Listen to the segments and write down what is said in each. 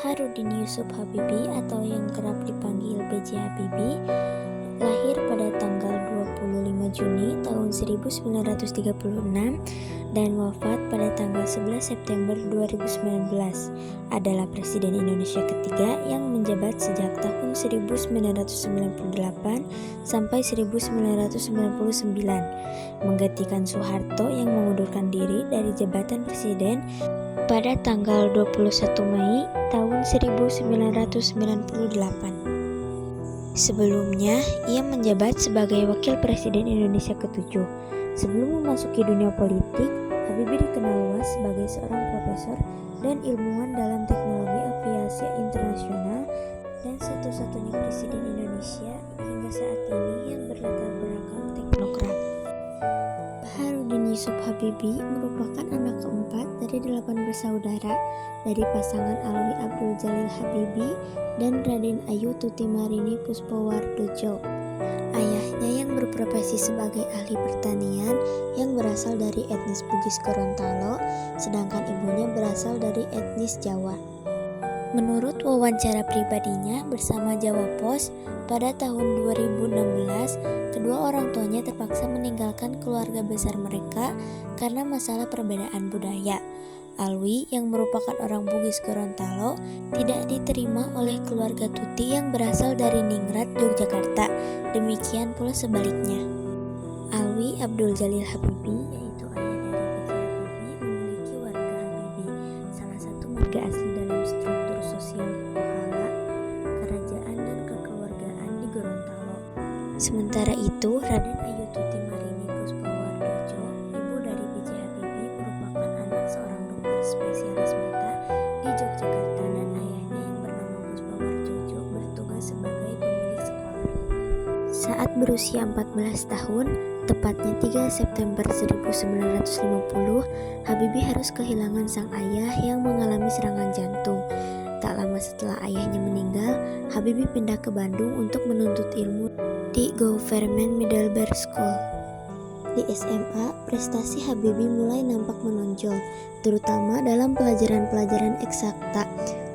Baharudin Yusuf Habibie atau yang kerap dipanggil B.J. Habibie lahir pada tanggal 25 Juni tahun 1936 dan wafat pada tanggal 11 September 2019. Adalah Presiden Indonesia ketiga yang menjabat sejak tahun 1998 sampai 1999, menggantikan Soeharto yang mengundurkan diri dari jabatan Presiden pada tanggal 21 Mei tahun 1998. Sebelumnya, ia menjabat sebagai Wakil Presiden Indonesia ke-7. Sebelum memasuki dunia politik, Habibie dikenal luas sebagai seorang profesor dan ilmuwan dalam teknologi aviasi internasional dan satu-satunya Presiden Indonesia hingga saat ini yang berlatar belakang teknokrat. Baharudin Yusuf Habibie merupakan anak keempat dari 8 bersaudara dari pasangan Alwi Abdul Jalil Habibie dan Raden Ayu Tuti Marini Puspawardojo. Ayahnya yang berprofesi sebagai ahli pertanian yang berasal dari etnis Bugis Gorontalo, sedangkan ibunya berasal dari etnis Jawa. Menurut wawancara pribadinya bersama Jawa Post pada tahun 2016, kedua orang tuanya terpaksa meninggalkan keluarga besar mereka karena masalah perbedaan budaya. Alwi yang merupakan orang Bugis Gorontalo tidak diterima oleh keluarga Tuti yang berasal dari Ningrat, Yogyakarta. Demikian pula sebaliknya. Alwi Abdul Jalil Habibie, yaitu ayah dari B.J. Habibie, memiliki warga Habibie, salah satu marga asli dalam struktur sosial Pohala, kerajaan dan kekeluargaan di Gorontalo. Sementara itu, Raden Ayu Tuti Marini Puspawardojo, ibu dari B.J. Habibie, merupakan anak seorang dokter spesialis mata di Yogyakarta dan ayahnya yang bernama Puspawardojo bertugas sebagai pemilik sekolah. Saat berusia 14 tahun, tepatnya 3 September 1950, Habibie harus kehilangan sang ayah yang mengalami serangan jantung. Tak lama setelah ayahnya meninggal, Habibie pindah ke Bandung untuk menuntut ilmu di Government Middlebury School. Di SMA, prestasi Habibie mulai nampak menonjol, terutama dalam pelajaran-pelajaran eksakta.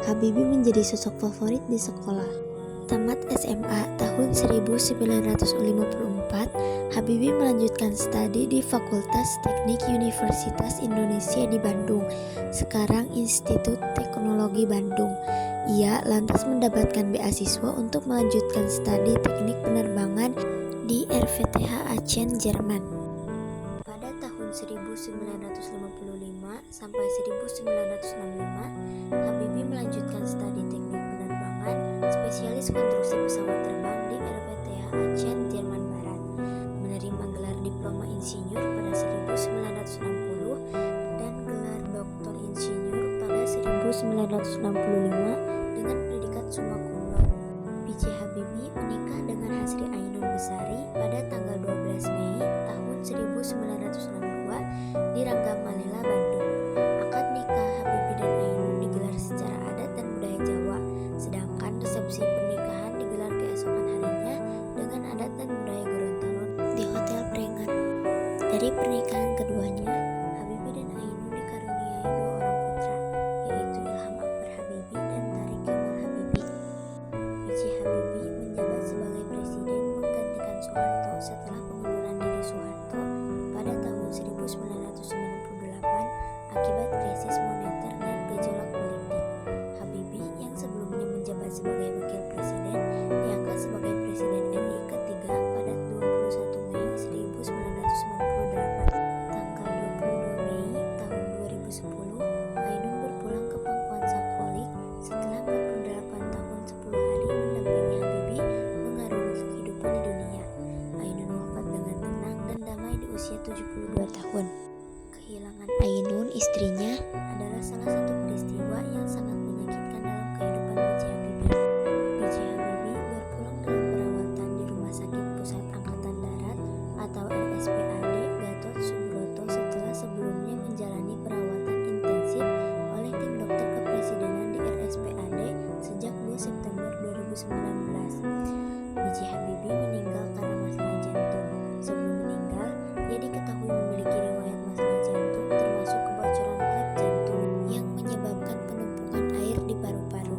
Habibie menjadi sosok favorit di sekolah. Tamat SMA tahun 1954, Habibie melanjutkan studi di Fakultas Teknik Universitas Indonesia di Bandung, sekarang Institut Teknologi Bandung. Ia lantas mendapatkan beasiswa untuk melanjutkan studi teknik penerbangan di RVTH Aachen, Jerman. Pada tahun 1955 sampai 1965, Habibie melanjutkan studi teknik penerbangan spesialis konstruksi pesawat terbang di RVTH Aachen, Jerman Barat, menerima gelar diploma insinyur pada 1960 dan gelar doktor insinyur pada 1965 dengan predikat summa cum laude. B.J. Habibie menikah dengan Hasri Ainun Besari pada tanggal 12 Mei tahun 1962 di Ranggamalela, Bandung. Akad nikah Habibie dan Ainun digelar secara adat dan budaya Jawa, sedangkan resepsi pernikahan digelar keesokan harinya dengan adat dan budaya Gorontalo di Hotel Prengan. Dari pernikahan keduanya, Habibie dan Ainun dikaruniai 2 orang putra, yaitu Ilham Akbar Habibie dan Tariq Kemal Habibie. B.J. Habibie menjabat sebagai presiden menggantikan Soeharto setelah pengunduran diri Soeharto pada tahun 1998 akibat krisis moneter dan gejolak politik. Habibie yang sebelumnya menjabat sebagai wakil presiden diangkat sebagai presiden RI ketiga pada 21 Mei 1998. Tanggal 22 Mei tahun 2010, Ainun berpulang ke pangkuan sang kholik setelah 48 tahun 10 hari mendampingi Habibie mengarungi kehidupan di dunia. Ainun wafat dengan tenang dan damai di usia 72 tahun. Kehilangan Ainun, istrinya, adalah salah satu peristiwa yang sangat menyakitkan dalam kehidupan B.J. Habibie. B.J. Habibie berpulang dalam perawatan di Rumah Sakit Pusat Angkatan Darat atau RSPAD Gatot Subroto setelah sebelumnya menjalani perawatan intensif oleh tim dokter kepresidenan di RSPAD sejak 2 September 2019. B.J. Habibie meninggal karena masalah jantung. Sebelum meninggal, ia diketahui memiliki riwayat masalah jantung termasuk kebocoran klep jantung yang menyebabkan penumpukan air di paru-paru.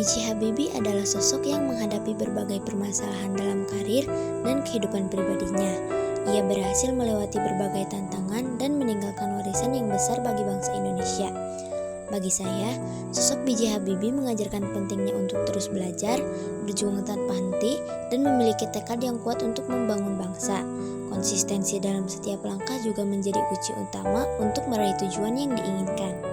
B.J. Habibie adalah sosok yang menghadapi berbagai permasalahan dalam karir dan kehidupan pribadinya. Ia berhasil melewati berbagai tantangan dan meninggalkan warisan yang besar bagi bangsa Indonesia. Bagi saya, sosok B.J. Habibie mengajarkan pentingnya untuk terus belajar, berjuang tanpa henti, dan memiliki tekad yang kuat untuk membangun bangsa. Konsistensi dalam setiap langkah juga menjadi kunci utama untuk meraih tujuan yang diinginkan.